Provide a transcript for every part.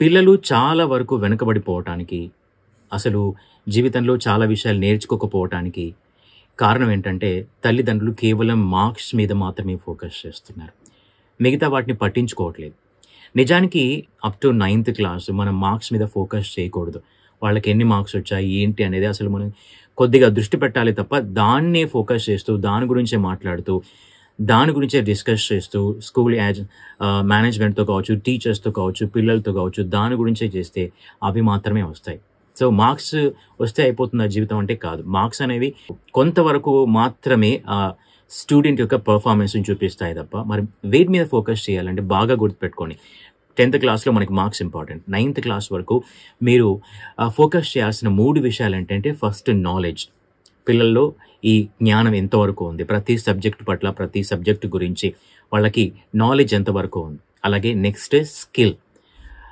పిల్లలు చాలా వరకు వెనకబడిపోవటానికి, అసలు జీవితంలో చాలా విషయాలు నేర్చుకోకపోవటానికి కారణం ఏంటంటే, తల్లిదండ్రులు కేవలం మార్క్స్ మీద మాత్రమే ఫోకస్ చేస్తున్నారు. మిగతా వాటిని పట్టించుకోవట్లేదు. నిజానికి అప్ టు నైన్త్ క్లాస్ మనం మార్క్స్ మీద ఫోకస్ చేయకూడదు. వాళ్ళకి ఎన్ని మార్క్స్ వచ్చాయి, ఏంటి అనేది అసలు మనం కొద్దిగా దృష్టి పెట్టాలి తప్ప, దాన్నే ఫోకస్ చేస్తూ, దాని గురించే మాట్లాడుతూ, దాని గురించే డిస్కస్ చేస్తూ, స్కూల్ మేనేజ్మెంట్‌తో కావచ్చు, టీచర్స్‌తో కావచ్చు, పిల్లలతో కావచ్చు, దాని గురించే చేస్తే అవి మాత్రమే వస్తాయి. సో, మార్క్స్ వస్తే అయిపోతుందా జీవితం అంటే కాదు. మార్క్స్ అనేవి కొంతవరకు మాత్రమే స్టూడెంట్ యొక్క పెర్ఫార్మన్స్‌ని చూపిస్తాయి తప్ప, మరి వేటి మీద ఫోకస్ చేయాలంటే బాగా గుర్తుపెట్టుకోండి. 10థ్ క్లాస్‌లో మనకి మార్క్స్ ఇంపార్టెంట్. నైన్త్ క్లాస్ వరకు మీరు ఫోకస్ చేయాల్సిన 3 విషయాలేంటంటే, ఫస్ట్ నాలెడ్జ్. పిల్లల్లో ఈ జ్ఞానం ఎంతవరకు ఉంది, ప్రతి సబ్జెక్ట్ పట్ల, ప్రతి సబ్జెక్ట్ గురించి వాళ్ళకి నాలెడ్జ్ ఎంతవరకు ఉంది. అలాగే నెక్స్ట్ స్కిల్.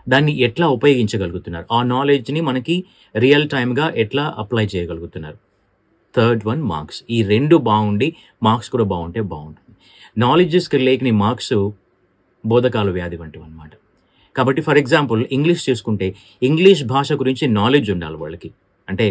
దాన్ని ఎట్లా ఉపయోగించగలుగుతున్నారు, ఆ నాలెడ్జ్‌ని మనకి రియల్ టైమ్‌గా ఎట్లా అప్లై చేయగలుగుతున్నారు. Third one marks. ఈ 2 బాగుండి మార్క్స్ కూడా బాగుంటే బాగుంటుంది. నాలెడ్జ్, స్కిల్ లేని మార్క్స్ బోధకాల వ్యాధి వంటివన్నమాట. కాబట్టి ఫర్ ఎగ్జాంపుల్ ఇంగ్లీష్ చేసుకుంటే, ఇంగ్లీష్ భాష గురించి నాలెడ్జ్ ఉండాలి వాళ్ళకి. అంటే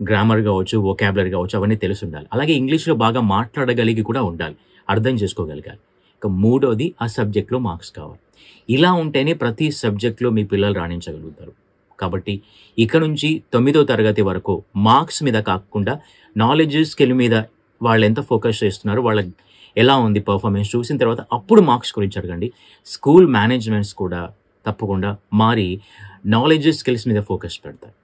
గ్రామర్ కావచ్చు, వొకాబులరీ కావచ్చు, అవన్నీ తెలిసి ఉండాలి. అలాగే ఇంగ్లీష్‌లో బాగా మాట్లాడగలిగి కూడా ఉండాలి, అర్థం చేసుకోగలగాలి. ఇక మూడోది ఆ సబ్జెక్ట్‌లో మార్క్స్ కావాలి. ఇలా ఉంటేనే ప్రతి సబ్జెక్ట్‌లో మీ పిల్లలు రాణించగలుగుతారు. కాబట్టి ఇక నుంచి 9వ తరగతి వరకు మార్క్స్ మీద కాకుండా నాలెడ్జ్, స్కిల్ మీద వాళ్ళు ఎంత ఫోకస్ చేస్తున్నారు, వాళ్ళ ఎలా ఉంది పర్ఫార్మెన్స్ చూసిన తర్వాత అప్పుడు మార్క్స్ గురించి అడగండి. స్కూల్ మేనేజ్మెంట్స్ కూడా తప్పకుండా మారి నాలెడ్జ్, స్కిల్స్ మీద ఫోకస్ పెడతారు.